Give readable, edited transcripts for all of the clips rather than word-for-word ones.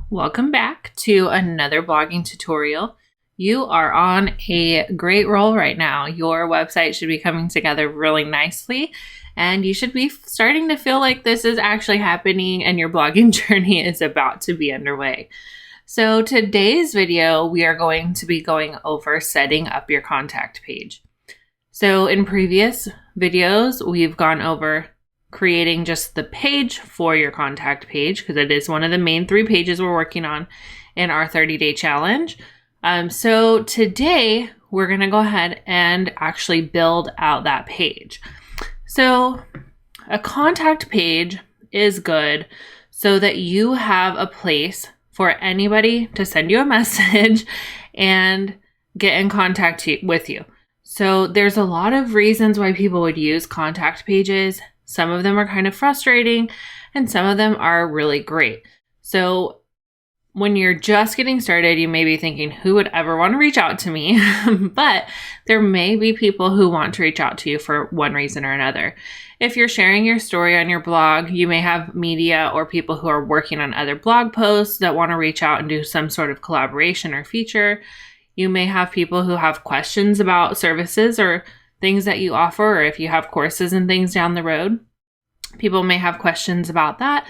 welcome back to another blogging tutorial. You are on a great roll right now. Your website should be coming together really nicely, and you should be starting to feel like this is actually happening and your blogging journey is about to be underway. So today's video, we are going to be going over setting up your contact page. So in previous videos, we've gone over creating just the page for your contact page, because it is one of the main 3 pages we're working on in our 30-day challenge. So today we're going to go ahead and actually build out that page. So a contact page is good so that you have a place for anybody to send you a message and get in contact with you. So there's a lot of reasons why people would use contact pages. Some of them are kind of frustrating and some of them are really great. So when you're just getting started, you may be thinking, who would ever want to reach out to me? But there may be people who want to reach out to you for one reason or another. If you're sharing your story on your blog, you may have media or people who are working on other blog posts that want to reach out and do some sort of collaboration or feature. You may have people who have questions about services or things that you offer, or if you have courses and things down the road, people may have questions about that.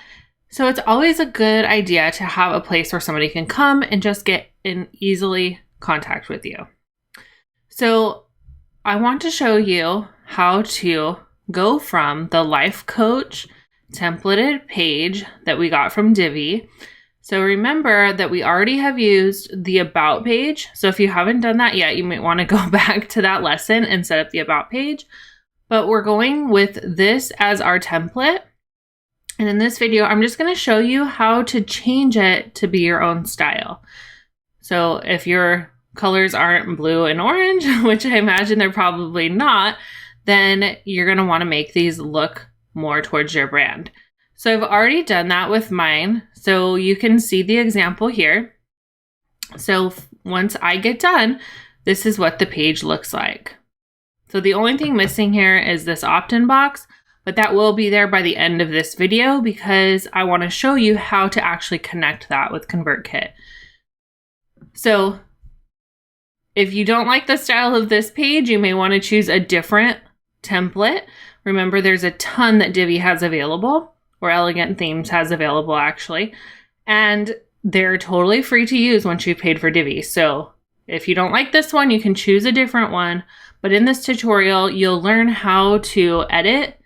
So it's always a good idea to have a place where somebody can come and just get in easily contact with you. So I want to show you how to go from the life coach templated page that we got from Divi. So remember that we already have used the about page. So if you haven't done that yet, you might want to go back to that lesson and set up the about page. But we're going with this as our template. And in this video, I'm just going to show you how to change it to be your own style. So if your colors aren't blue and orange, which I imagine they're probably not, then you're going to want to make these look more towards your brand. So I've already done that with mine. So you can see the example here. So once I get done, this is what the page looks like. So the only thing missing here is this opt-in box, but that will be there by the end of this video because I want to show you how to actually connect that with ConvertKit. So if you don't like the style of this page, you may want to choose a different template. Remember, there's a ton that Divi has available, or Elegant Themes has available actually, and they're totally free to use once you've paid for Divi. So if you don't like this one, you can choose a different one, but in this tutorial, you'll learn how to edit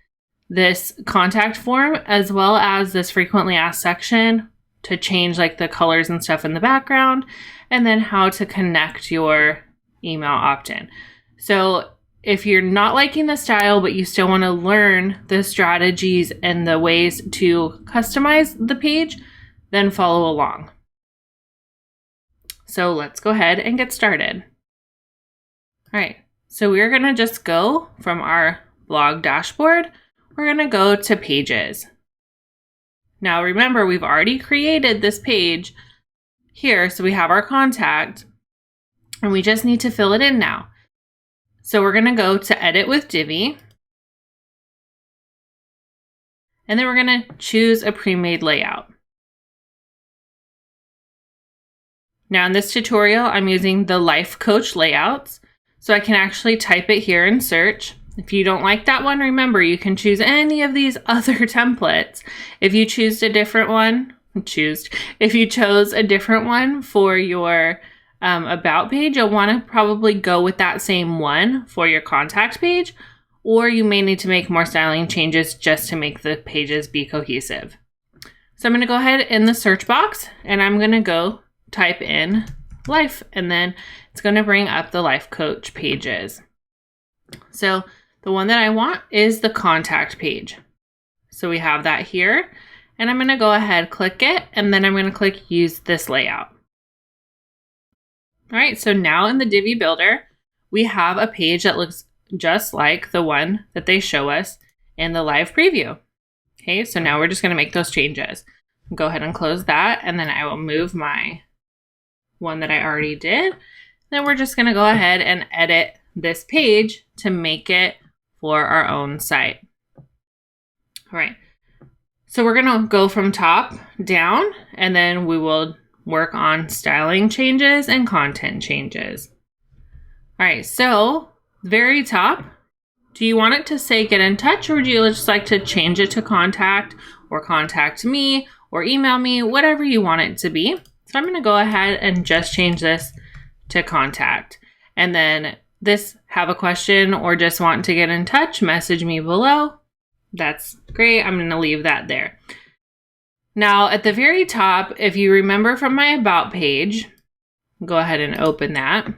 this contact form as well as this frequently asked section to change like the colors and stuff in the background, and then how to connect your email opt-in. So if you're not liking the style, but you still want to learn the strategies and the ways to customize the page, then follow along. So let's go ahead and get started. All right, so we're going to just go from our blog dashboard. We're going to go to pages. Now remember, we've already created this page here, so we have our contact, and we just need to fill it in now. So we're going to go to Edit with Divi, and then we're going to choose a pre-made layout. Now in this tutorial, I'm using the Life Coach layouts, so I can actually type it here in search. If you don't like that one, remember, you can choose any of these other templates. If you choose a different one, if you chose a different one for your about page, you'll want to probably go with that same one for your contact page, or you may need to make more styling changes just to make the pages be cohesive. So I'm going to go ahead in the search box and I'm going to go type in life, and then it's going to bring up the Life Coach pages. So the one that I want is the contact page. So we have that here, and I'm going to go ahead, click it, and then I'm going to click use this layout. All right, so now in the Divi Builder, we have a page that looks just like the one that they show us in the live preview. Okay, so now we're just going to make those changes. Go ahead and close that, and then I will move my one that I already did. Then we're just going to go ahead and edit this page to make it for our own site. All right, so we're going to go from top down, and then we will work on styling changes and content changes. All right, so very top, do you want it to say get in touch, or would you just like to change it to contact or contact me or email me, whatever you want it to be? So I'm going to go ahead and just change this to contact. And then this have a question or just want to get in touch, message me below. That's great. I'm going to leave that there. Now at the very top, if you remember from my about page, go ahead and open that.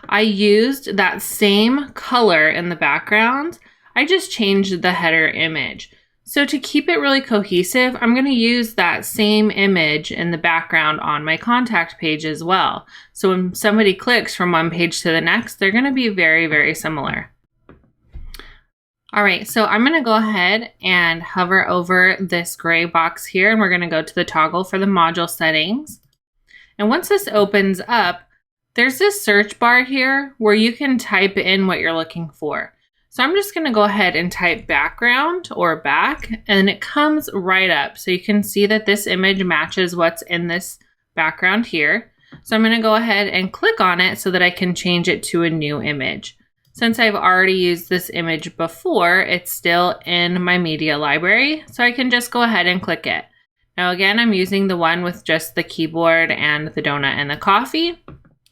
I used that same color in the background. I just changed the header image. So to keep it really cohesive, I'm going to use that same image in the background on my contact page as well. So when somebody clicks from one page to the next, they're going to be very, very similar. All right, so I'm going to go ahead and hover over this gray box here, and we're going to go to the toggle for the module settings. And once this opens up, there's this search bar here where you can type in what you're looking for. So I'm just going to go ahead and type background or back, and it comes right up. So you can see that this image matches what's in this background here. So I'm going to go ahead and click on it so that I can change it to a new image. Since I've already used this image before, it's still in my media library, so I can just go ahead and click it. Now again, I'm using the one with just the keyboard and the donut and the coffee.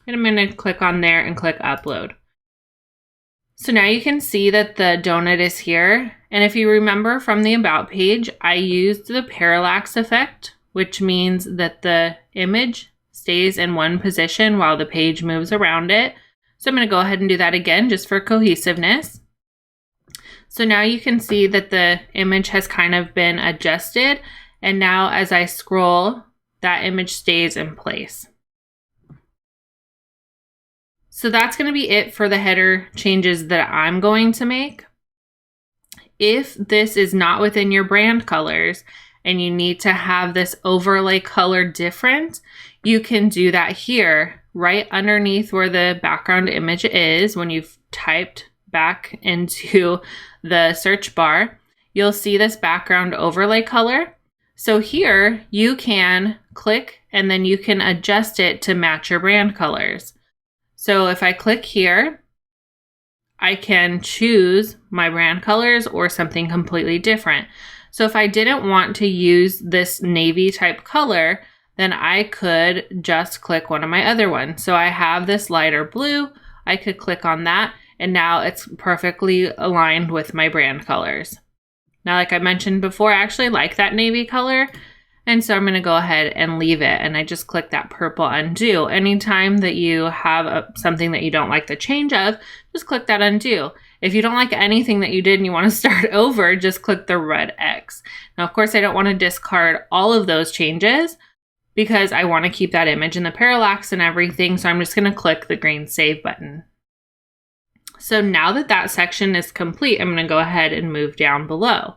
And I'm going to click on there and click upload. So now you can see that the donut is here. And if you remember from the about page, I used the parallax effect, which means that the image stays in one position while the page moves around it. So I'm going to go ahead and do that again just for cohesiveness. So now you can see that the image has kind of been adjusted. And now as I scroll, that image stays in place. So that's going to be it for the header changes that I'm going to make. If this is not within your brand colors and you need to have this overlay color different, you can do that here right underneath where the background image is. When you've typed back into the search bar, you'll see this background overlay color. So here you can click and then you can adjust it to match your brand colors. So if I click here, I can choose my brand colors or something completely different. So if I didn't want to use this navy type color, then I could just click one of my other ones. So I have this lighter blue, I could click on that, and now it's perfectly aligned with my brand colors. Now, like I mentioned before, I actually like that navy color. And so I'm going to go ahead and leave it. And I just click that purple undo. Anytime that you have something that you don't like the change of, just click that undo. If you don't like anything that you did and you want to start over, just click the red X. Now, of course, I don't want to discard all of those changes because I want to keep that image in the parallax and everything. So I'm just going to click the green save button. So now that that section is complete, I'm going to go ahead and move down below.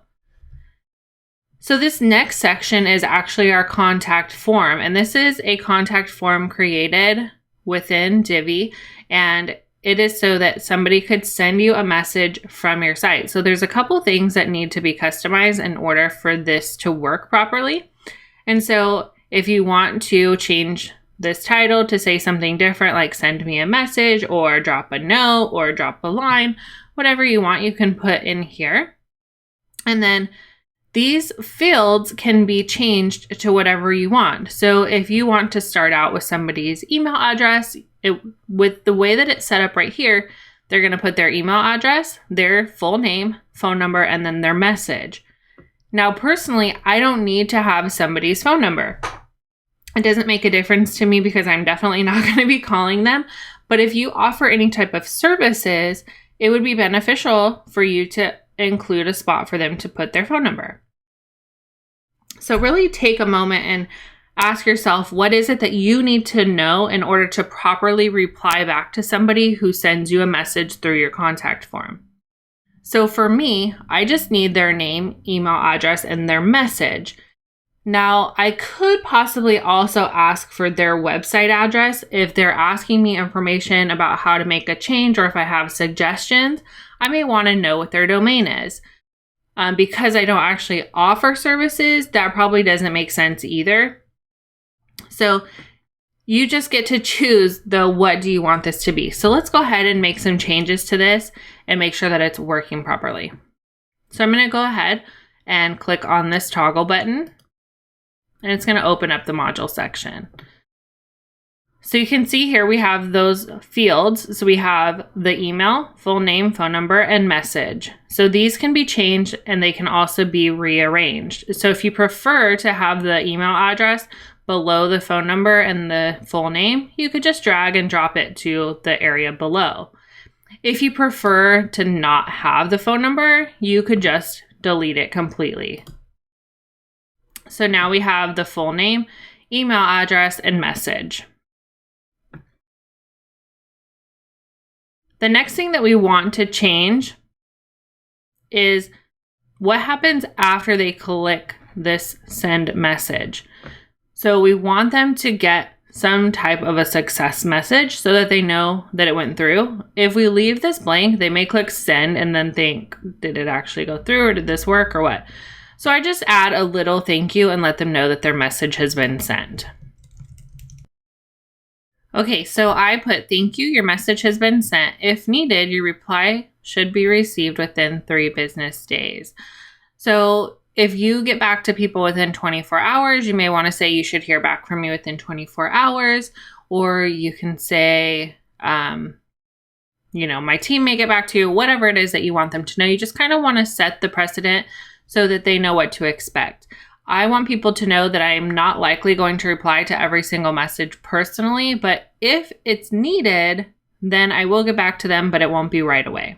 So this next section is actually our contact form, and this is a contact form created within Divi, and it is so that somebody could send you a message from your site. So there's a couple things that need to be customized in order for this to work properly. And so if you want to change this title to say something different, like send me a message or drop a note or drop a line, whatever you want, you can put in here. And then these fields can be changed to whatever you want. So if you want to start out with somebody's email address, with the way that it's set up right here, they're going to put their email address, their full name, phone number, and then their message. Now, personally, I don't need to have somebody's phone number. It doesn't make a difference to me because I'm definitely not going to be calling them. But if you offer any type of services, it would be beneficial for you to include a spot for them to put their phone number. So really take a moment and ask yourself, what is it that you need to know in order to properly reply back to somebody who sends you a message through your contact form? So for me, I just need their name, email address, and their message. Now, I could possibly also ask for their website address if they're asking me information about how to make a change, or if I have suggestions, I may want to know what their domain is. Because I don't actually offer services, that probably doesn't make sense either. So you just get to choose what do you want this to be. So let's go ahead and make some changes to this and make sure that it's working properly. So I'm going to go ahead and click on this toggle button, and it's going to open up the module section. So you can see here we have those fields. So we have the email, full name, phone number, and message. So these can be changed and they can also be rearranged. So if you prefer to have the email address below the phone number and the full name, you could just drag and drop it to the area below. If you prefer to not have the phone number, you could just delete it completely. So now we have the full name, email address, and message. The next thing that we want to change is what happens after they click this send message. So we want them to get some type of a success message so that they know that it went through. If we leave this blank, they may click send and then think, did it actually go through or did this work or what? So I just add a little thank you and let them know that their message has been sent. Okay, so I put thank you, your message has been sent. If needed, your reply should be received within 3 business days. So if you get back to people within 24 hours, you may want to say you should hear back from me within 24 hours, or you can say, my team may get back to you, whatever it is that you want them to know. You just kind of want to set the precedent so that they know what to expect. I want people to know that I am not likely going to reply to every single message personally, but if it's needed, then I will get back to them, but it won't be right away.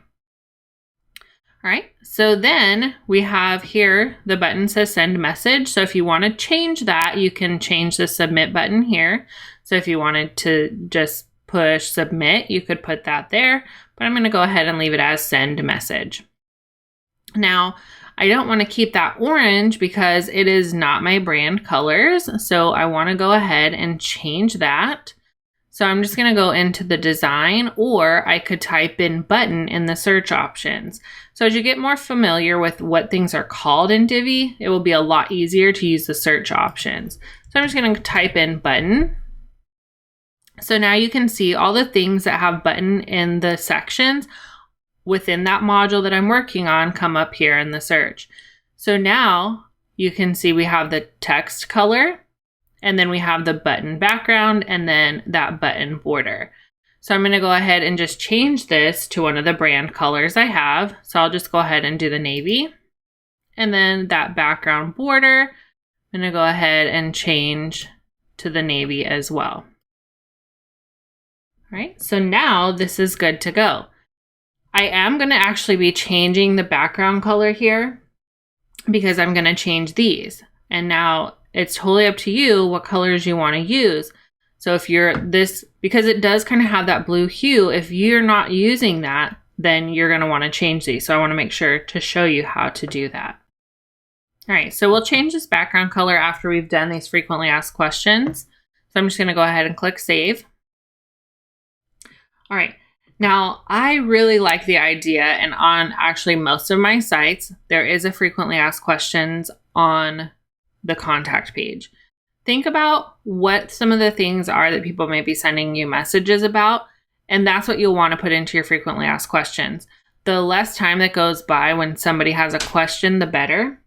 All right, so then we have here, the button says send message. So if you want to change that, you can change the submit button here. So if you wanted to just push submit, you could put that there, but I'm going to go ahead and leave it as send message. Now, I don't want to keep that orange because it is not my brand colors. So I want to go ahead and change that. So I'm just going to go into the design, or I could type in button in the search options. So as you get more familiar with what things are called in Divi, it will be a lot easier to use the search options. So I'm just going to type in button. So now you can see all the things that have button in the sections within that module that I'm working on come up here in the search. So now you can see we have the text color, and then we have the button background, and then that button border. So I'm going to go ahead and just change this to one of the brand colors I have. So I'll just go ahead and do the navy, and then that background border, I'm going to go ahead and change to the navy as well. All right, so now this is good to go. I am going to actually be changing the background color here because I'm going to change these. And now it's totally up to you what colors you want to use. So if you're because it does kind of have that blue hue, if you're not using that, then you're going to want to change these. So I want to make sure to show you how to do that. All right, so we'll change this background color after we've done these frequently asked questions. So I'm just going to go ahead and click save. All right. Now, I really like the idea, and on actually most of my sites, there is a frequently asked questions on the contact page. Think about what some of the things are that people may be sending you messages about, and that's what you'll want to put into your frequently asked questions. The less time that goes by when somebody has a question, the better.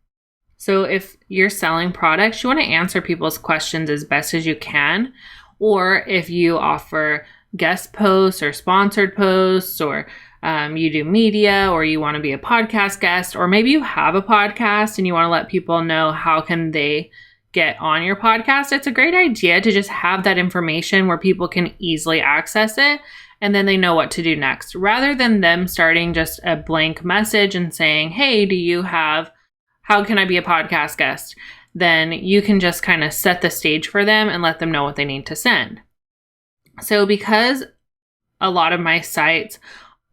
So if you're selling products, you want to answer people's questions as best as you can, or if you offer guest posts or sponsored posts, or you do media, or you want to be a podcast guest, or maybe you have a podcast and you want to let people know how can they get on your podcast, it's a great idea to just have that information where people can easily access it, and then they know what to do next, rather than them starting just a blank message and saying, hey, how can I be a podcast guest? Then you can just kind of set the stage for them and let them know what they need to send. So because a lot of my sites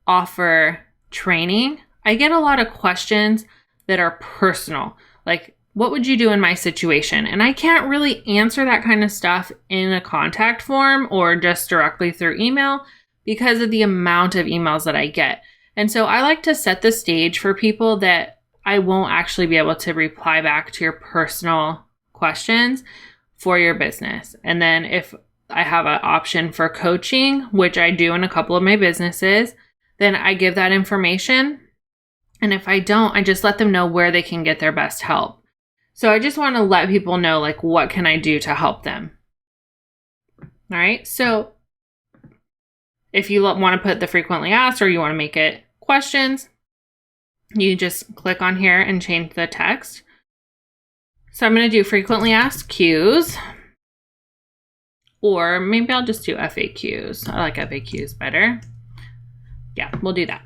offer training, I get a lot of questions that are personal. Like, what would you do in my situation? And I can't really answer that kind of stuff in a contact form or just directly through email because of the amount of emails that I get. And so I like to set the stage for people that I won't actually be able to reply back to your personal questions for your business. And then if I have an option for coaching, which I do in a couple of my businesses, then I give that information. And if I don't, I just let them know where they can get their best help. So I just want to let people know, like, what can I do to help them? All right. So if you want to put the frequently asked or you want to make it questions, you just click on here and change the text. So I'm going to do frequently asked Qs, or maybe I'll just do FAQs. I like FAQs better. Yeah, we'll do that.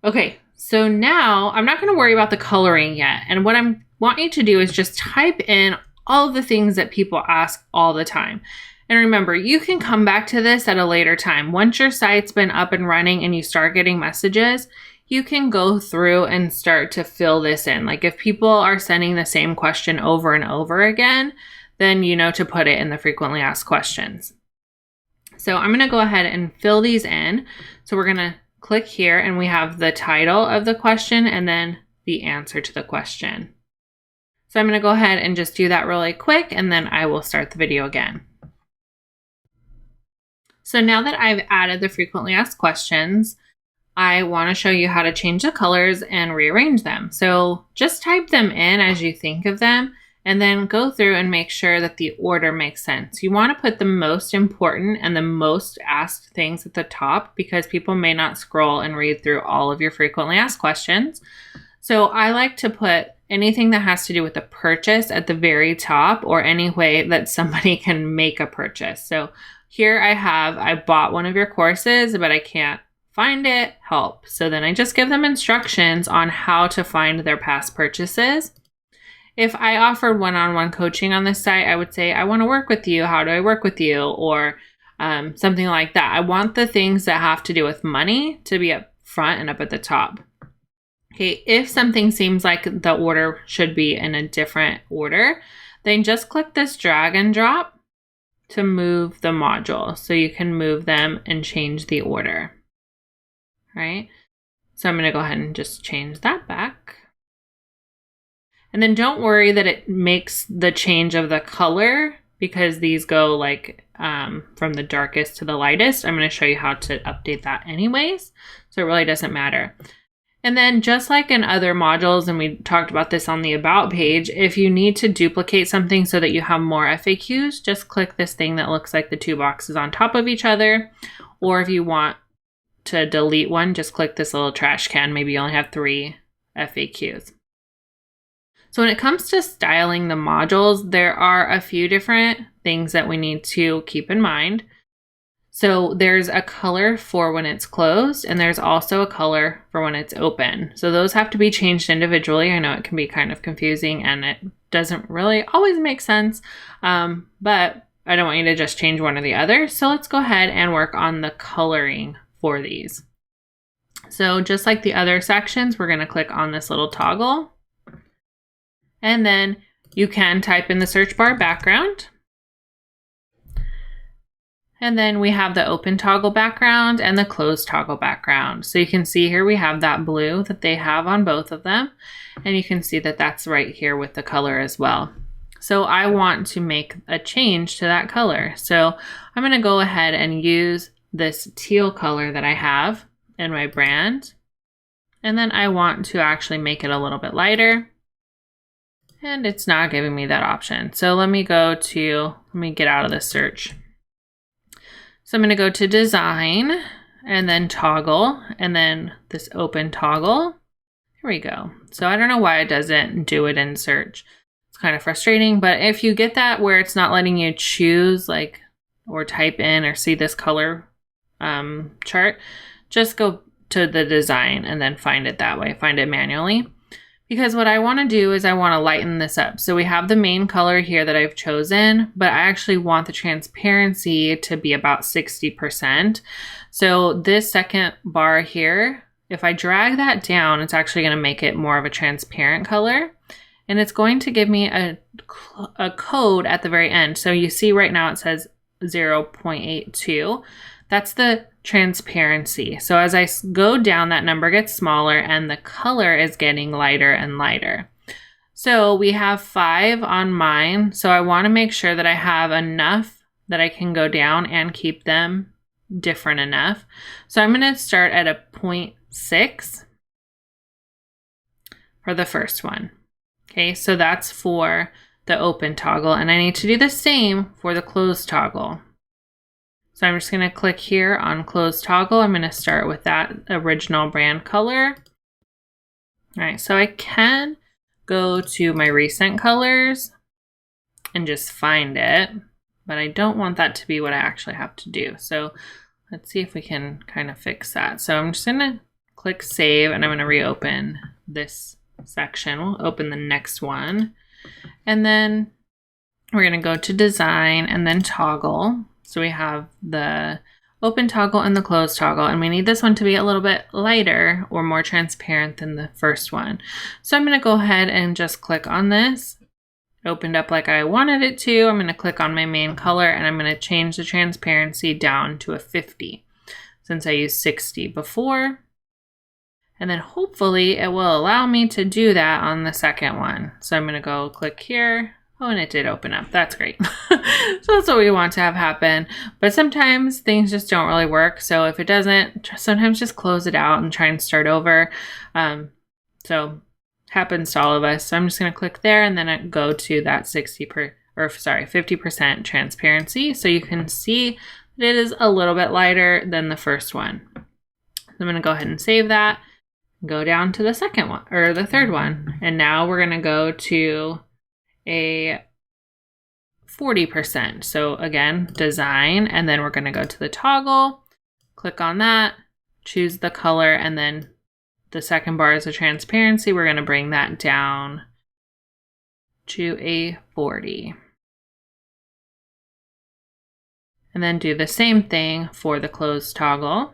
Okay, so now I'm not going to worry about the coloring yet. And what I want you to do is just type in all of the things that people ask all the time. And remember, you can come back to this at a later time. Once your site's been up and running and you start getting messages, you can go through and start to fill this in. Like if people are sending the same question over and over again, then you know to put it in the frequently asked questions. So I'm going to go ahead and fill these in. So we're going to click here and we have the title of the question and then the answer to the question. So I'm going to go ahead and just do that really quick and then I will start the video again. So now that I've added the frequently asked questions, I want to show you how to change the colors and rearrange them. So just type them in as you think of them and then go through and make sure that the order makes sense. You want to put the most important and the most asked things at the top because people may not scroll and read through all of your frequently asked questions. So I like to put anything that has to do with a purchase at the very top or any way that somebody can make a purchase. So here I bought one of your courses, but I can't find it, help. So then I just give them instructions on how to find their past purchases. If I offered one-on-one coaching on this site, I would say, I want to work with you. How do I work with you? Or something like that. I want the things that have to do with money to be up front and up at the top. Okay, if something seems like the order should be in a different order, then just click this drag and drop to move the module. So you can move them and change the order. Right? So I'm going to go ahead and just change that back. And then don't worry that it makes the change of the color because these go like from the darkest to the lightest. I'm going to show you how to update that anyways. So it really doesn't matter. And then just like in other modules, and we talked about this on the About page, if you need to duplicate something so that you have more FAQs, just click this thing that looks like the two boxes on top of each other. Or if you want to delete one, just click this little trash can. Maybe you only have 3 FAQs. So when it comes to styling the modules, there are a few different things that we need to keep in mind. So there's a color for when it's closed, and there's also a color for when it's open. So those have to be changed individually. I know it can be kind of confusing and it doesn't really always make sense, but I don't want you to just change one or the other. So let's go ahead and work on the coloring for these. So just like the other sections, we're going to click on this little toggle. And then you can type in the search bar background. And then we have the open toggle background and the closed toggle background. So you can see here we have that blue that they have on both of them. And you can see that that's right here with the color as well. So I want to make a change to that color. So I'm going to go ahead and use this teal color that I have in my brand. And then I want to actually make it a little bit lighter. And it's not giving me that option. So let me get out of this search. So I'm going to go to design and then toggle and then this open toggle. Here we go. So I don't know why it doesn't do it in search. It's kind of frustrating, but if you get that where it's not letting you choose or type in or see this color chart, just go to the design and then find it that way, find it manually. Because what I want to do is I want to lighten this up. So we have the main color here that I've chosen, but I actually want the transparency to be about 60%. So this second bar here, if I drag that down, it's actually going to make it more of a transparent color. And it's going to give me a code at the very end. So you see right now it says 0.82. That's the transparency. So as I go down, that number gets smaller and the color is getting lighter and lighter. So we have 5 on mine. So I want to make sure that I have enough that I can go down and keep them different enough. So I'm going to start at a 0.6 for the first one. Okay, so that's for the open toggle, and I need to do the same for the closed toggle. So I'm just going to click here on closed toggle. I'm going to start with that original brand color. All right, so I can go to my recent colors and just find it, but I don't want that to be what I actually have to do. So let's see if we can kind of fix that. So I'm just going to click save, and I'm going to reopen this section. We'll open the next one, and then we're going to go to design and then toggle. So we have the open toggle and the closed toggle, and we need this one to be a little bit lighter or more transparent than the first one. So I'm going to go ahead and just click on this. It opened up like I wanted it to. I'm going to click on my main color, and I'm going to change the transparency down to a 50 since I used 60 before. And then hopefully it will allow me to do that on the second one. So I'm going to go click here. Oh, and it did open up. That's great. So that's what we want to have happen. But sometimes things just don't really work. So if it doesn't, sometimes just close it out and try and start over. So happens to all of us. So I'm just going to click there, and then I go to that 50% transparency. So you can see that it is a little bit lighter than the first one. So I'm going to go ahead and save that. Go down to the second one or the third one. And now we're going to go to a 40%. So again, design, and then we're going to go to the toggle, click on that, choose the color, and then the second bar is a transparency. We're going to bring that down to a 40. And then do the same thing for the closed toggle.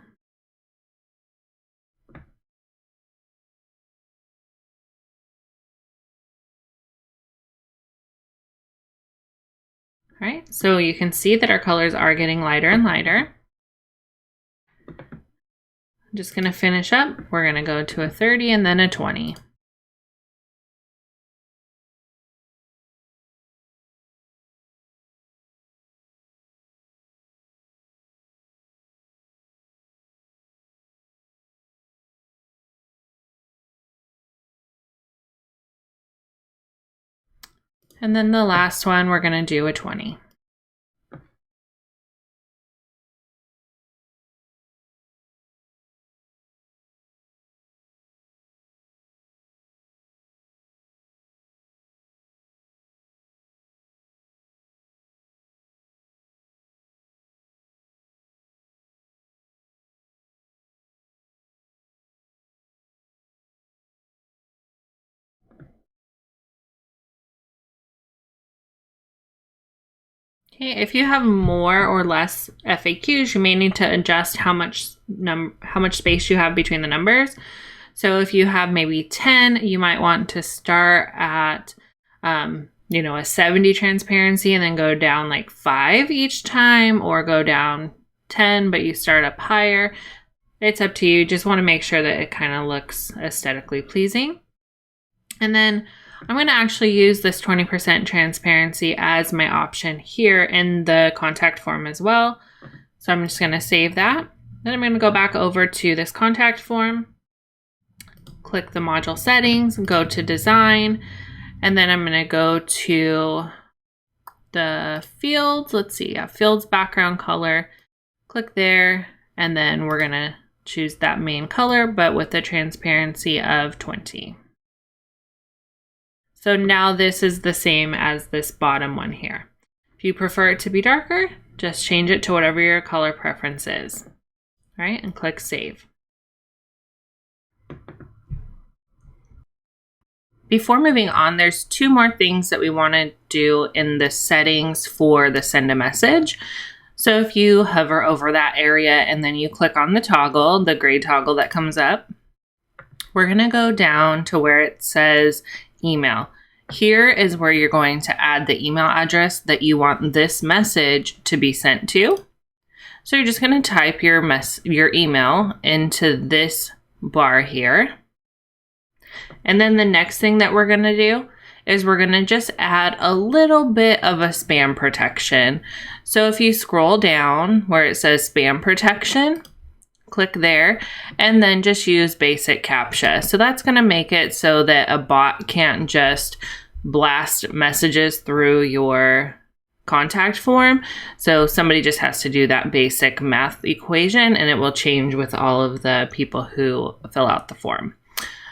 All right, so you can see that our colors are getting lighter and lighter. I'm just going to finish up. We're going to go to a 30 and then a 20. And then the last one, we're going to do a 20. Okay, if you have more or less FAQs, you may need to adjust how much space you have between the numbers. So if you have maybe 10, you might want to start at a 70 transparency and then go down like 5 each time, or go down 10 but you start up higher. It's up to you. Just want to make sure that it kind of looks aesthetically pleasing. And then I'm going to actually use this 20% transparency as my option here in the contact form as well. So I'm just going to save that. Then I'm going to go back over to this contact form, click the module settings, go to design, and then I'm going to go to the fields. Let's see, fields background color, click there, and then we're going to choose that main color, but with the transparency of 20. So now this is the same as this bottom one here. If you prefer it to be darker, just change it to whatever your color preference is. All right, and click save. Before moving on, there's 2 more things that we want to do in the settings for the send a message. So if you hover over that area and then you click on the toggle, the gray toggle that comes up, we're going to go down to where it says email. Here is where you're going to add the email address that you want this message to be sent to. So you're just going to type your email into this bar here. And then the next thing that we're going to do is we're going to just add a little bit of a spam protection. So if you scroll down where it says spam protection, click there, and then just use basic CAPTCHA. So that's going to make it so that a bot can't just blast messages through your contact form. So somebody just has to do that basic math equation, and it will change with all of the people who fill out the form.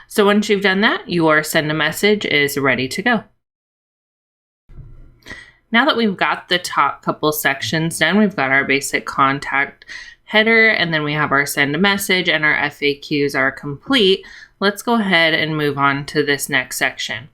So once you've done that, your send a message is ready to go. Now that we've got the top couple sections done, we've got our basic contact header, and then we have our send a message, and our FAQs are complete. Let's go ahead and move on to this next section.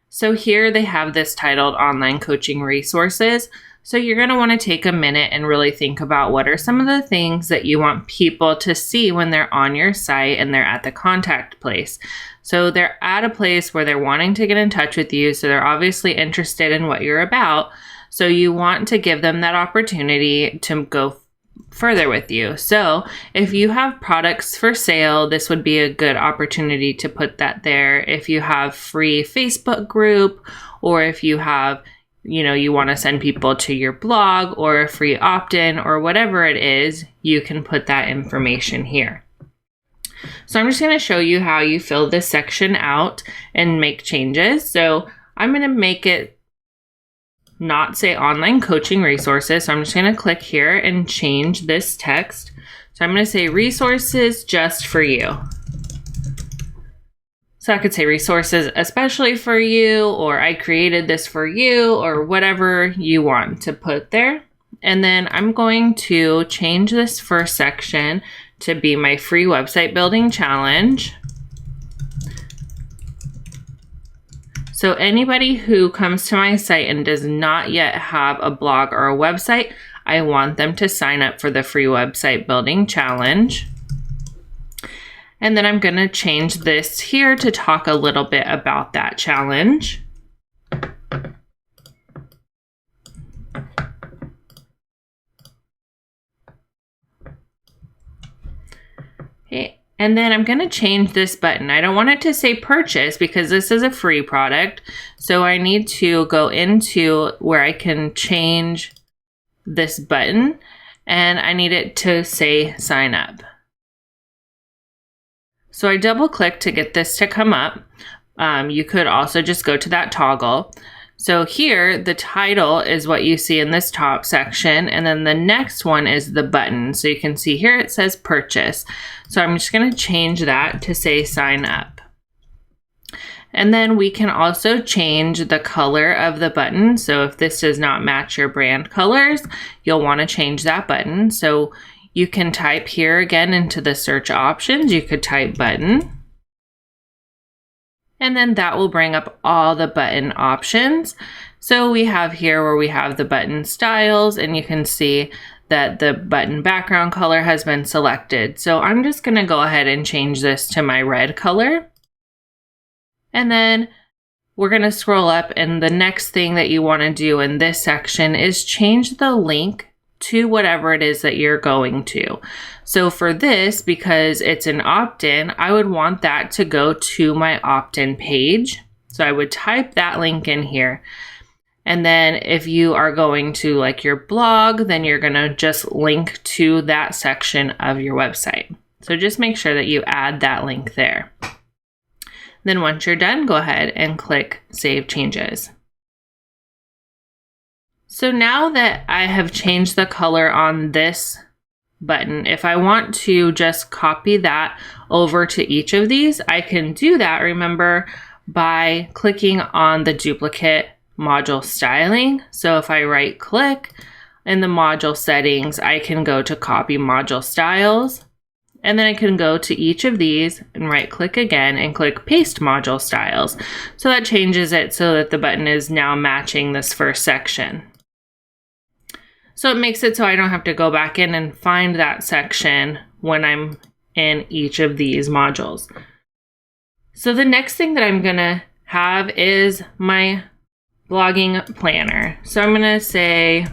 So here they have this titled Online Coaching Resources. So you're going to want to take a minute and really think about what are some of the things that you want people to see when they're on your site and they're at the contact place. So they're at a place where they're wanting to get in touch with you. So they're obviously interested in what you're about. So you want to give them that opportunity to go further with you. So if you have products for sale, this would be a good opportunity to put that there. If you have free Facebook group, or if you have, you want to send people to your blog or a free opt-in or whatever it is, you can put that information here. So I'm just going to show you how you fill this section out and make changes. So I'm going to make it not say online coaching resources. So I'm just going to click here and change this text. So I'm going to say resources just for you. So I could say resources especially for you, or I created this for you, or whatever you want to put there. And then I'm going to change this first section to be my free website building challenge. So anybody who comes to my site and does not yet have a blog or a website, I want them to sign up for the free website building challenge. And then I'm going to change this here to talk a little bit about that challenge. Okay. And then I'm going to change this button. I don't want it to say purchase because this is a free product. So I need to go into where I can change this button, and I need it to say sign up. So I double click to get this to come up. You could also just go to that toggle. So here, the title is what you see in this top section, and then the next one is the button. So you can see here it says purchase. So I'm just going to change that to say sign up. And then we can also change the color of the button. So if this does not match your brand colors, you'll want to change that button. So you can type here again into the search options. You could type button. And then that will bring up all the button options. So we have here where we have the button styles, and you can see that the button background color has been selected. So I'm just going to go ahead and change this to my red color. And then we're going to scroll up, and the next thing that you want to do in this section is change the link to whatever it is that you're going to. So for this, because it's an opt-in, I would want that to go to my opt-in page. So I would type that link in here. And then if you are going to like your blog, then you're going to just link to that section of your website. So just make sure that you add that link there. Then once you're done, go ahead and click Save Changes. So now that I have changed the color on this button, if I want to just copy that over to each of these, I can do that, remember, by clicking on the duplicate module styling. So if I right click in the module settings, I can go to copy module styles, and then I can go to each of these and right click again and click paste module styles. So that changes it so that the button is now matching this first section. So it makes it so I don't have to go back in and find that section when I'm in each of these modules. So the next thing that I'm going to have is my blogging planner. So I'm going to say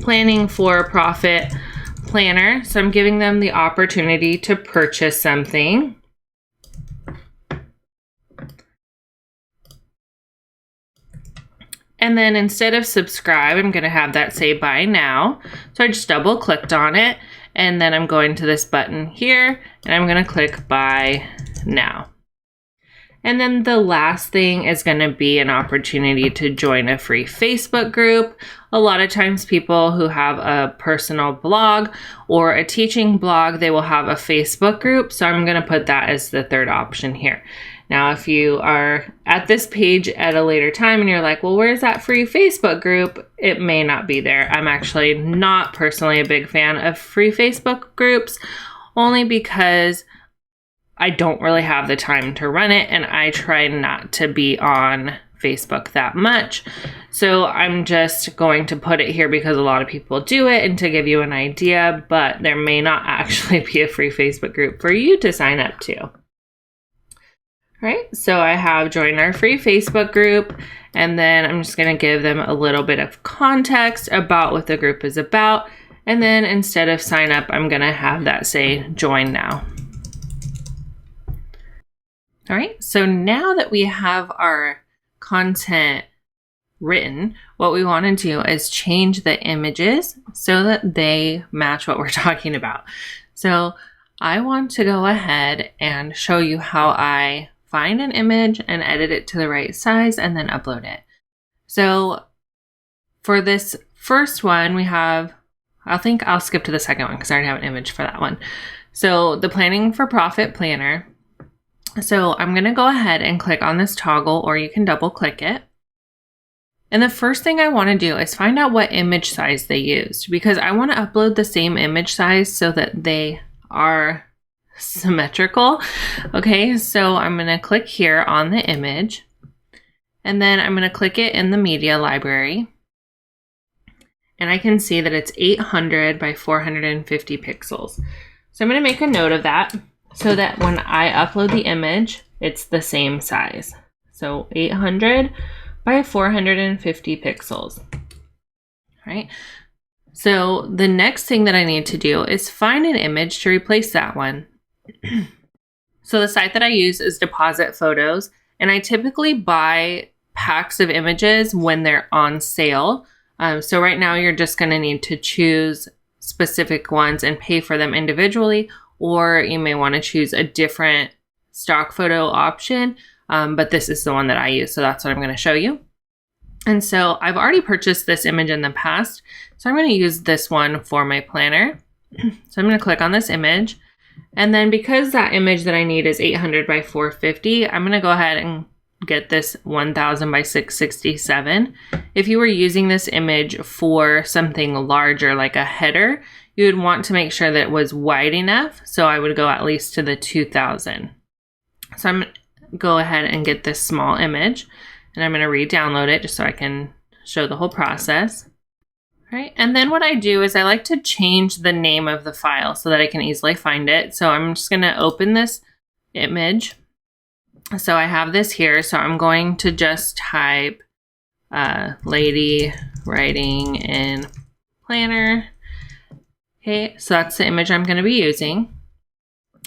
planning for profit planner. So I'm giving them the opportunity to purchase something. And then instead of subscribe, I'm going to have that say buy now. So I just double clicked on it, and then I'm going to this button here and I'm going to click buy now. And then the last thing is going to be an opportunity to join a free Facebook group. A lot of times people who have a personal blog or a teaching blog, they will have a Facebook group. So I'm going to put that as the third option here. Now, if you are at this page at a later time and you're like, well, where's that free Facebook group? It may not be there. I'm actually not personally a big fan of free Facebook groups, only because I don't really have the time to run it, and I try not to be on Facebook that much. So I'm just going to put it here because a lot of people do it and to give you an idea, but there may not actually be a free Facebook group for you to sign up to. All right, so I have joined our free Facebook group, and then I'm just going to give them a little bit of context about what the group is about. And then instead of sign up, I'm going to have that say join now. All right, so now that we have our content written, what we want to do is change the images so that they match what we're talking about. So I want to go ahead and show you how I find an image and edit it to the right size and then upload it. So for this first one, we have, I think I'll skip to the second one because I already have an image for that one. So the Planning for Profit Planner. So I'm going to go ahead and click on this toggle, or you can double click it. And the first thing I want to do is find out what image size they used, because I want to upload the same image size so that they are symmetrical. Okay, so I'm going to click here on the image, and then I'm going to click it in the media library. And I can see that it's 800 by 450 pixels. So I'm going to make a note of that, so that when I upload the image, it's the same size. So 800 by 450 pixels. All right. So the next thing that I need to do is find an image to replace that one. So the site that I use is Deposit Photos, and I typically buy packs of images when they're on sale. So right now you're just going to need to choose specific ones and pay for them individually, or you may want to choose a different stock photo option, but this is the one that I use, so that's what I'm going to show you. And so I've already purchased this image in the past, so I'm going to use this one for my planner. So I'm going to click on this image, and then because that image that I need is 800 by 450, I'm going to go ahead and get this 1000 by 667. If you were using this image for something larger like a header, you would want to make sure that it was wide enough. So I would go at least to the 2000. So I'm going to go ahead and get this small image, and I'm going to re-download it just so I can show the whole process. All right. And then what I do is I like to change the name of the file so that I can easily find it. So I'm just going to open this image. So I have this here. So I'm going to just type lady writing in planner. Okay, so that's the image I'm going to be using.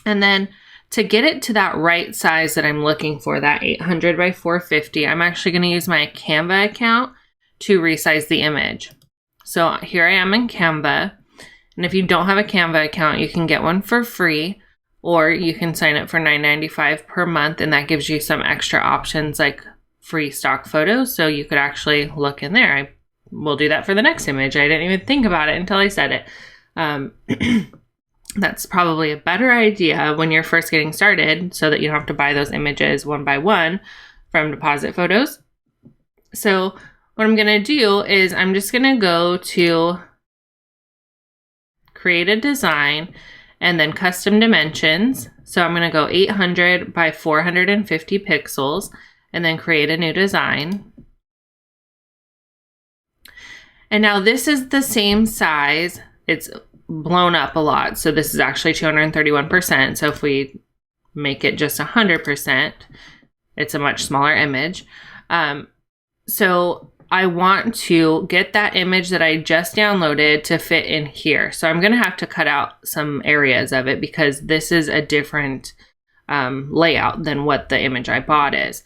And then to get it to that right size that I'm looking for, that 800 by 450, I'm actually going to use my Canva account to resize the image. So here I am in Canva. And if you don't have a Canva account, you can get one for free, or you can sign up for $9.95 per month, and that gives you some extra options like free stock photos. So you could actually look in there. I will do that for the next image. I didn't even think about it until I said it. That's probably a better idea when you're first getting started, so that you don't have to buy those images one by one from Deposit Photos. So what I'm going to do is I'm just going to go to create a design and then custom dimensions. So I'm going to go 800 by 450 pixels and then create a new design. And now this is the same size. It's blown up a lot. So this is actually 231%. So if we make it just 100%, it's a much smaller image. So I want to get that image that I just downloaded to fit in here. So I'm going to have to cut out some areas of it because this is a different layout than what the image I bought is.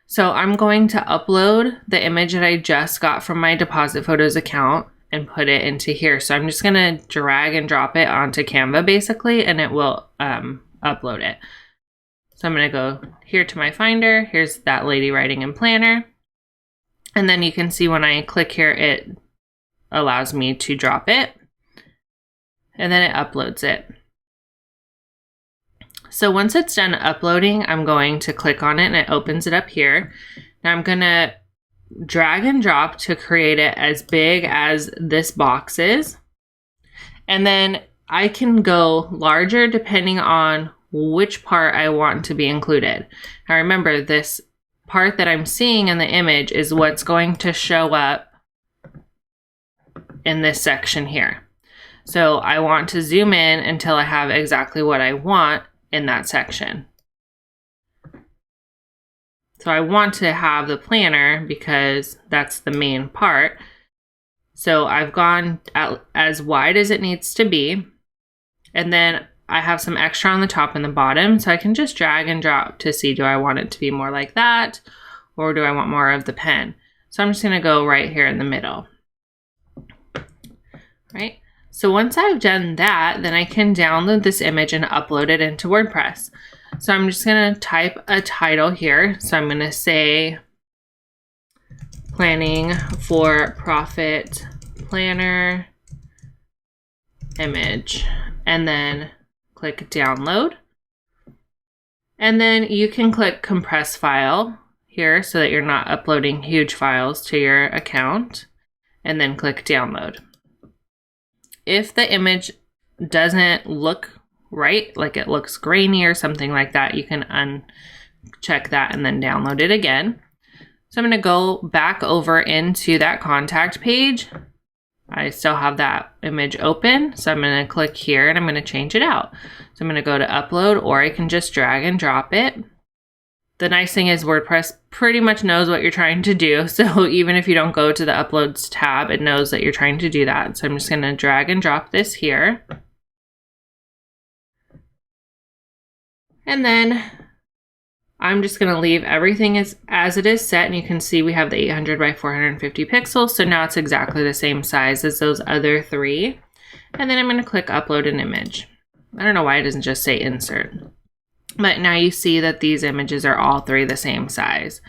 So I'm going to upload the image that I just got from my deposit photos account and put it into here. So I'm just going to drag and drop it onto Canva basically, and it will upload it. So I'm going to go here to my Finder. Here's that lady writing in Planner. And then you can see when I click here, it allows me to drop it. And then it uploads it. So once it's done uploading, I'm going to click on it and it opens it up here. Now I'm going to drag and drop to create it as big as this box is. And then I can go larger depending on which part I want to be included. Now remember, this part that I'm seeing in the image is what's going to show up in this section here. So I want to zoom in until I have exactly what I want in that section. So I want to have the planner because that's the main part. So I've gone as wide as it needs to be. And then I have some extra on the top and the bottom. So I can just drag and drop to see, do I want it to be more like that? Or do I want more of the pen? So I'm just going to go right here in the middle. Right? So once I've done that, then I can download this image and upload it into WordPress. So I'm just going to type a title here. So I'm going to say Planning for Profit Planner Image, and then click download. And then you can click compress file here so that you're not uploading huge files to your account, and then click download. If the image doesn't look right, like it looks grainy or something like that, you can uncheck that and then download it again. So I'm going to go back over into that contact page. I still have that image open, so I'm going to click here and I'm going to change it out. So I'm going to go to upload, or I can just drag and drop it. The nice thing is WordPress pretty much knows what you're trying to do. So even if you don't go to the uploads tab, it knows that you're trying to do that. So I'm just going to drag and drop this here. And then I'm just going to leave everything as it is set. And you can see we have the 800 by 450 pixels. So now it's exactly the same size as those other three. And then I'm going to click upload an image. I don't know why it doesn't just say insert. But now you see that these images are all three the same size.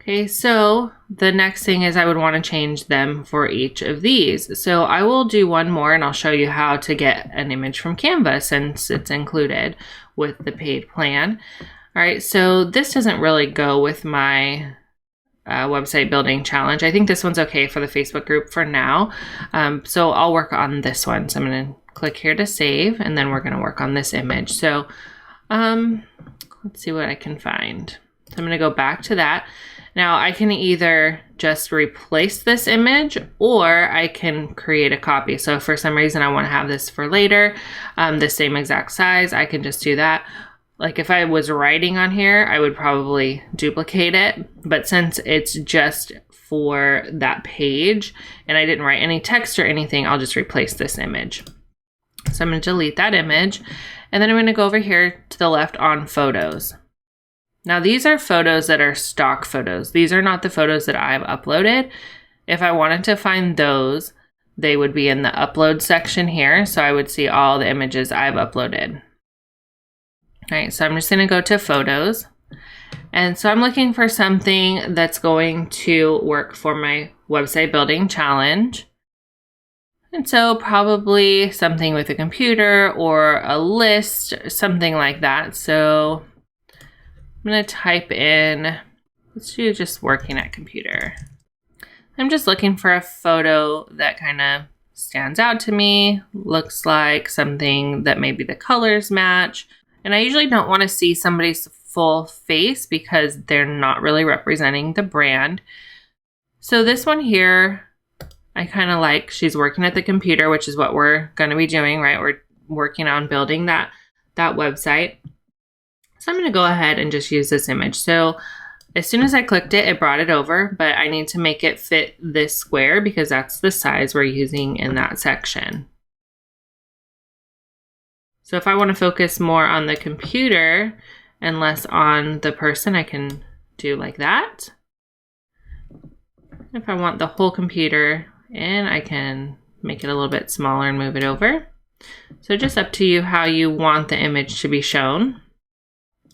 Okay, so the next thing is I would want to change them for each of these. So I will do one more and I'll show you how to get an image from Canva since it's included with the paid plan. All right, so this doesn't really go with my website building challenge. I think this one's okay for the Facebook group for now. So I'll work on this one. So I'm going to click here to save, and then we're going to work on this image. So let's see what I can find. So I'm going to go back to that. Now I can either just replace this image or I can create a copy. So if for some reason I want to have this for later, the same exact size, I can just do that. Like if I was writing on here, I would probably duplicate it. But since it's just for that page and I didn't write any text or anything, I'll just replace this image. So I'm going to delete that image. And then I'm going to go over here to the left on photos. Now these are photos that are stock photos. These are not the photos that I've uploaded. If I wanted to find those, they would be in the upload section here. So I would see all the images I've uploaded. All right, so I'm just going to go to photos. And so I'm looking for something that's going to work for my website building challenge. And so probably something with a computer or a list, something like that. So I'm going to type in, let's do just working at computer. I'm just looking for a photo that kind of stands out to me, looks like something that maybe the colors match. And I usually don't want to see somebody's full face because they're not really representing the brand. So this one here, I kind of like, she's working at the computer, which is what we're going to be doing, right? We're working on building that website. So I'm going to go ahead and just use this image. So as soon as I clicked it, it brought it over, but I need to make it fit this square because that's the size we're using in that section. So if I want to focus more on the computer and less on the person, I can do like that. If I want the whole computer in, I can make it a little bit smaller and move it over. So just up to you how you want the image to be shown.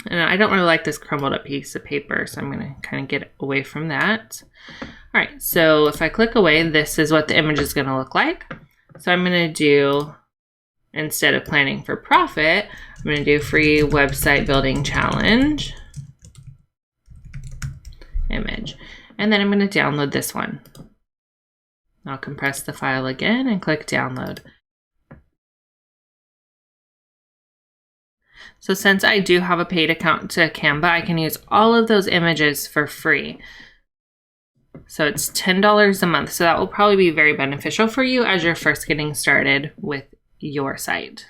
And I don't really like this crumbled up piece of paper, so I'm going to kind of get away from that. All right, so if I click away, this is what the image is going to look like. So I'm going to do, instead of planning for profit, I'm going to do free website building challenge image. And then I'm going to download this one. I'll compress the file again and click download. So since I do have a paid account to Canva, I can use all of those images for free. So it's $10 a month. So that will probably be very beneficial for you as you're first getting started with your site.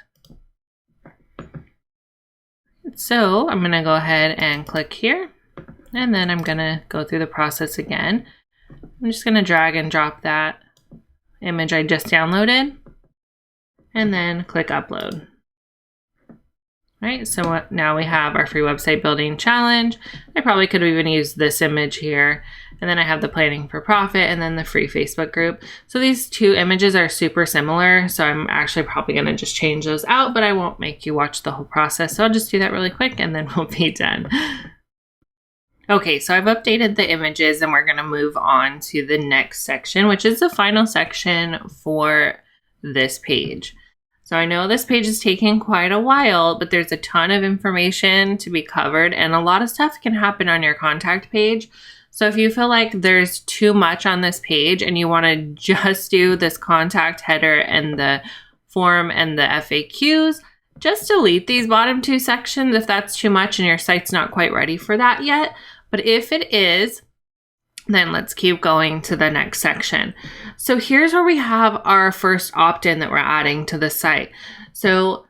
So I'm going to go ahead and click here. And then I'm going to go through the process again. I'm just going to drag and drop that image I just downloaded and then click upload. All right, so now we have our free website building challenge. I probably could have even used this image here. And then I have the planning for profit and then the free Facebook group. So these two images are super similar. So I'm actually probably going to just change those out, but I won't make you watch the whole process. So I'll just do that really quick and then we'll be done. Okay, so I've updated the images and we're going to move on to the next section, which is the final section for this page. So I know this page is taking quite a while, but there's a ton of information to be covered and a lot of stuff can happen on your contact page. So if you feel like there's too much on this page and you want to just do this contact header and the form and the FAQs, just delete these bottom two sections if that's too much and your site's not quite ready for that yet. But if it is, then let's keep going to the next section. So here's where we have our first opt-in that we're adding to the site. So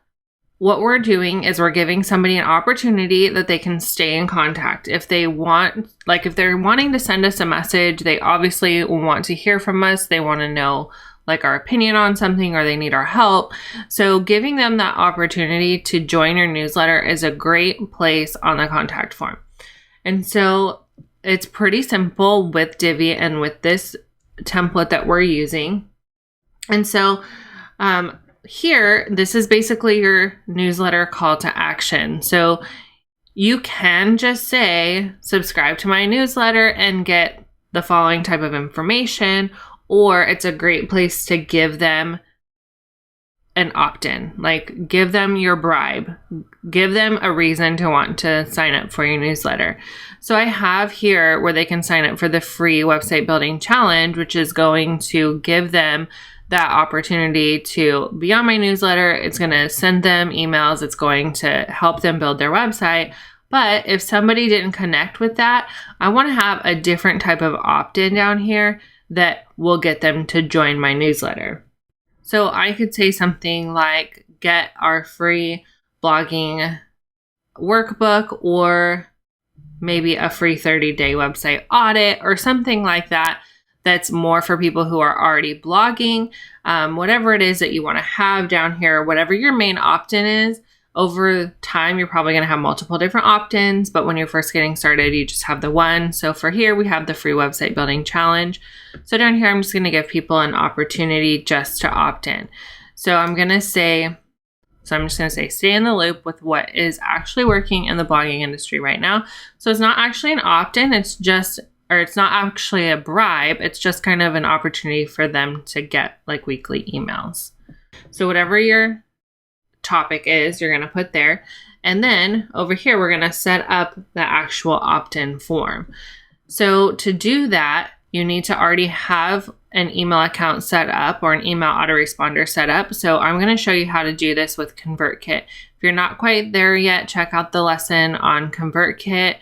what we're doing is we're giving somebody an opportunity that they can stay in contact. If they want, like if they're wanting to send us a message, they obviously want to hear from us. They want to know like our opinion on something or they need our help. So giving them that opportunity to join your newsletter is a great place on the contact form. And so it's pretty simple with Divi and with this template that we're using. And so here, this is basically your newsletter call to action. So you can just say, subscribe to my newsletter and get the following type of information, or it's a great place to give them an opt-in, like give them your bribe, give them a reason to want to sign up for your newsletter. So I have here where they can sign up for the free website building challenge, which is going to give them that opportunity to be on my newsletter. It's going to send them emails. It's going to help them build their website. But if somebody didn't connect with that, I want to have a different type of opt-in down here that will get them to join my newsletter. So I could say something like get our free blogging workbook, or maybe a free 30-day website audit or something like that. That's more for people who are already blogging. Whatever it is that you want to have down here, whatever your main opt-in is, over time, you're probably going to have multiple different opt-ins, but when you're first getting started, you just have the one. So for here, we have the free website building challenge. So down here, I'm just going to give people an opportunity just to opt in. So I'm just going to say, stay in the loop with what is actually working in the blogging industry right now. So it's not actually an opt-in, it's not actually a bribe. It's just kind of an opportunity for them to get like weekly emails. So whatever your topic is, you're going to put there. And then over here, we're going to set up the actual opt-in form. So to do that, you need to already have an email account set up or an email autoresponder set up. So I'm going to show you how to do this with ConvertKit. If you're not quite there yet, check out the lesson on ConvertKit.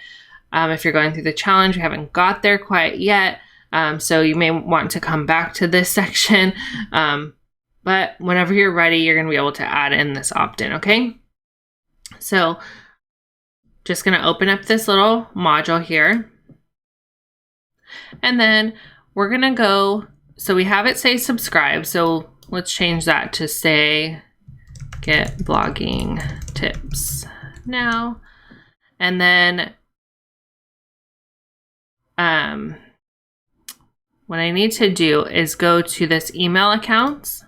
If you're going through the challenge, we haven't got there quite yet. So you may want to come back to this section. But whenever you're ready, you're going to be able to add in this opt-in, okay? So just going to open up this little module here. And then we're going to go, so we have it say subscribe. So let's change that to say get blogging tips now. And then what I need to do is go to this email accounts,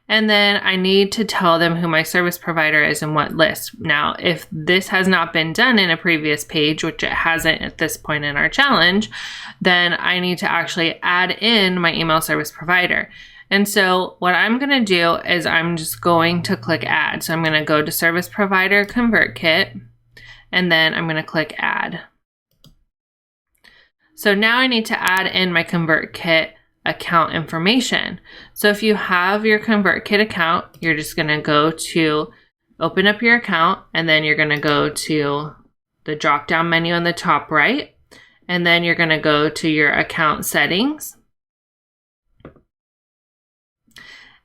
and then I need to tell them who my service provider is and what list. Now, if this has not been done in a previous page, which it hasn't at this point in our challenge, then I need to actually add in my email service provider. And so what I'm going to do is I'm just going to click add. So I'm going to go to service provider ConvertKit, and then I'm going to click add. So now I need to add in my ConvertKit account information. So if you have your ConvertKit account, you're just going to go to open up your account, and then you're going to go to the drop down menu on the top right, and then you're going to go to your account settings.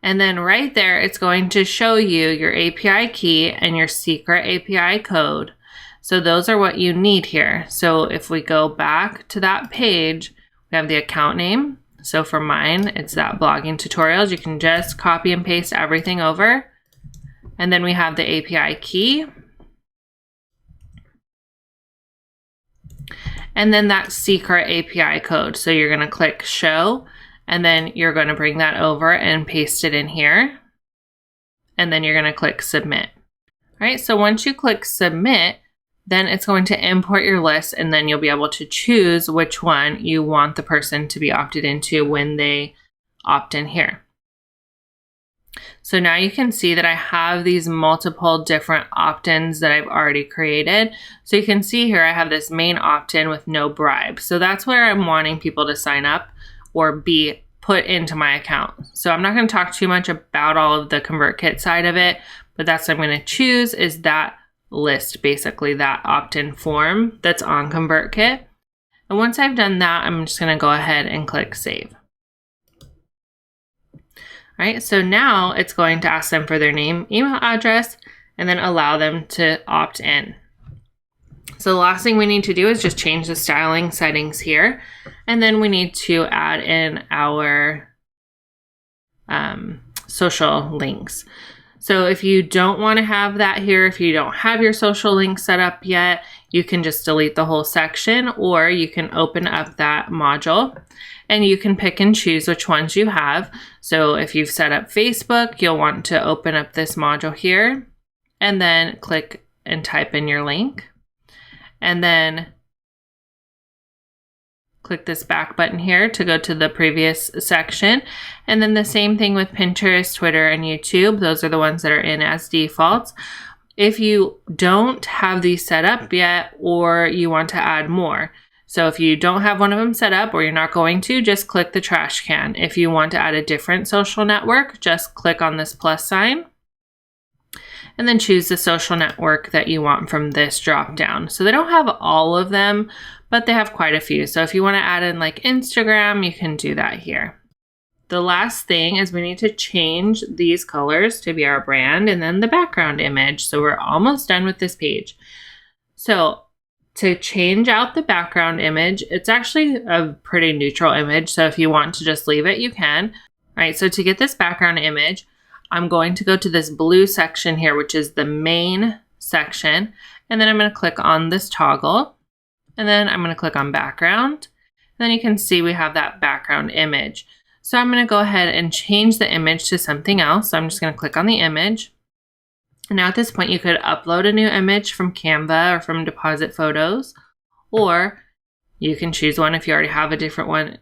And then right there, it's going to show you your API key and your secret API code. So those are what you need here. So if we go back to that page, we have the account name. So for mine, it's that blogging tutorials. You can just copy and paste everything over. And then we have the API key. And then that secret API code. So you're going to click show, and then you're going to bring that over and paste it in here. And then you're going to click submit. All right, so once you click submit, then it's going to import your list, and then you'll be able to choose which one you want the person to be opted into when they opt in here. So now you can see that I have these multiple different opt-ins that I've already created. So you can see here I have this main opt-in with no bribe. So that's where I'm wanting people to sign up or be put into my account. So I'm not going to talk too much about all of the ConvertKit side of it, but that's what I'm going to choose is that list, basically that opt-in form that's on ConvertKit. And once I've done that, I'm just going to go ahead and click save. All right, so now it's going to ask them for their name, email address, and then allow them to opt in. So the last thing we need to do is just change the styling settings here. And then we need to add in our social links. So if you don't want to have that here, if you don't have your social link set up yet, you can just delete the whole section, or you can open up that module and you can pick and choose which ones you have. So if you've set up Facebook, you'll want to open up this module here and then click and type in your link, and then click this back button here to go to the previous section. And then the same thing with Pinterest, Twitter, and YouTube. Those are the ones that are in as defaults. If you don't have these set up yet, or you want to add more, so if you don't have one of them set up or you're not going to, just click the trash can. If you want to add a different social network, just click on this plus sign and then choose the social network that you want from this drop down. So they don't have all of them, but they have quite a few. So if you want to add in like Instagram, you can do that here. The last thing is we need to change these colors to be our brand and then the background image. So we're almost done with this page. So to change out the background image, it's actually a pretty neutral image. So if you want to just leave it, you can. All right, so to get this background image, I'm going to go to this blue section here, which is the main section. And then I'm going to click on this toggle. And then I'm going to click on background. And then you can see we have that background image. So I'm going to go ahead and change the image to something else. So I'm just going to click on the image. And now at this point, you could upload a new image from Canva or from Deposit Photos, or you can choose one if you already have a different one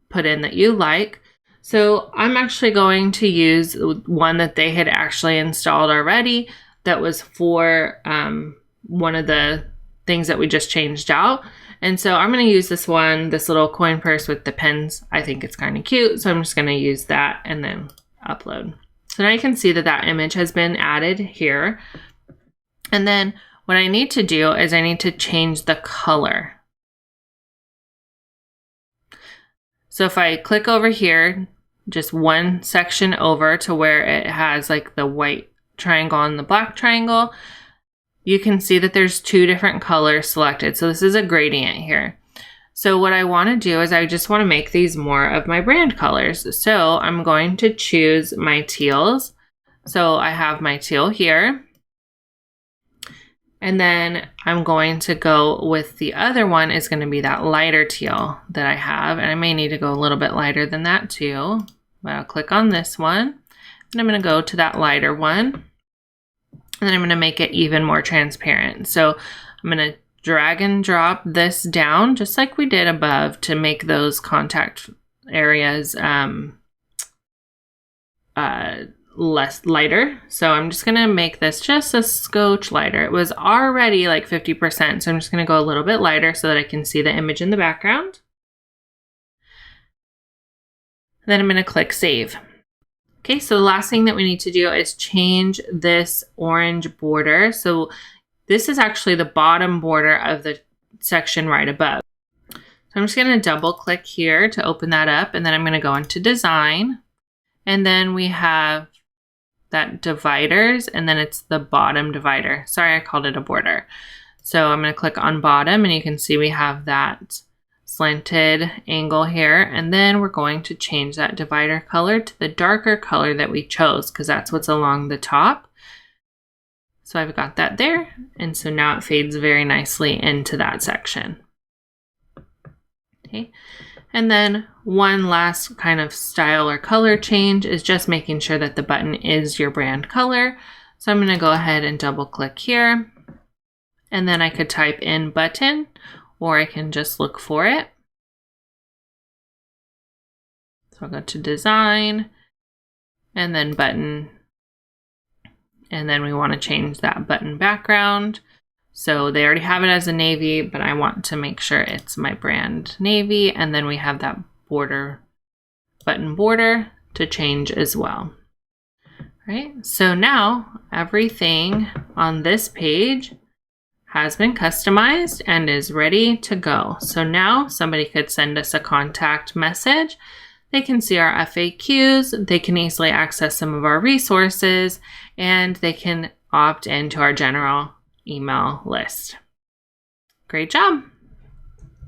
put in that you like. So I'm actually going to use one that they had actually installed already that was for one of the things that we just changed out. And so I'm going to use this one, this little coin purse with the pens. I think it's kind of cute. So I'm just going to use that and then upload. So now you can see that that image has been added here. And then what I need to do is I need to change the color. So if I click over here, just one section over to where it has like the white triangle and the black triangle, you can see that there's two different colors selected. So this is a gradient here. So what I want to do is I just want to make these more of my brand colors. So I'm going to choose my teals. So I have my teal here. And then I'm going to go with the other one is going to be that lighter teal that I have. And I may need to go a little bit lighter than that too. But I'll click on this one. And I'm going to go to that lighter one. And then I'm going to make it even more transparent. So I'm going to drag and drop this down just like we did above to make those contact areas less lighter. So I'm just going to make this just a scotch lighter. It was already like 50%, so I'm just going to go a little bit lighter so that I can see the image in the background. Then I'm going to click save. Okay, so the last thing that we need to do is change this orange border. So this is actually the bottom border of the section right above. So I'm just going to double click here to open that up, and then I'm going to go into design. And then we have that dividers, and then it's the bottom divider. Sorry, I called it a border. So I'm going to click on bottom, and you can see we have that slanted angle here. And then we're going to change that divider color to the darker color that we chose, because that's what's along the top. So I've got that there. And so now it fades very nicely into that section. Okay. And then one last kind of style or color change is just making sure that the button is your brand color. So I'm going to go ahead and double click here. And then I could type in button, or I can just look for it. So I'll go to design and then button. And then we want to change that button background. So they already have it as a navy, but I want to make sure it's my brand navy. And then we have that border, button border to change as well. All right, so now everything on this page has been customized and is ready to go. So now somebody could send us a contact message. They can see our FAQs, they can easily access some of our resources, and they can opt into our general email list. Great job!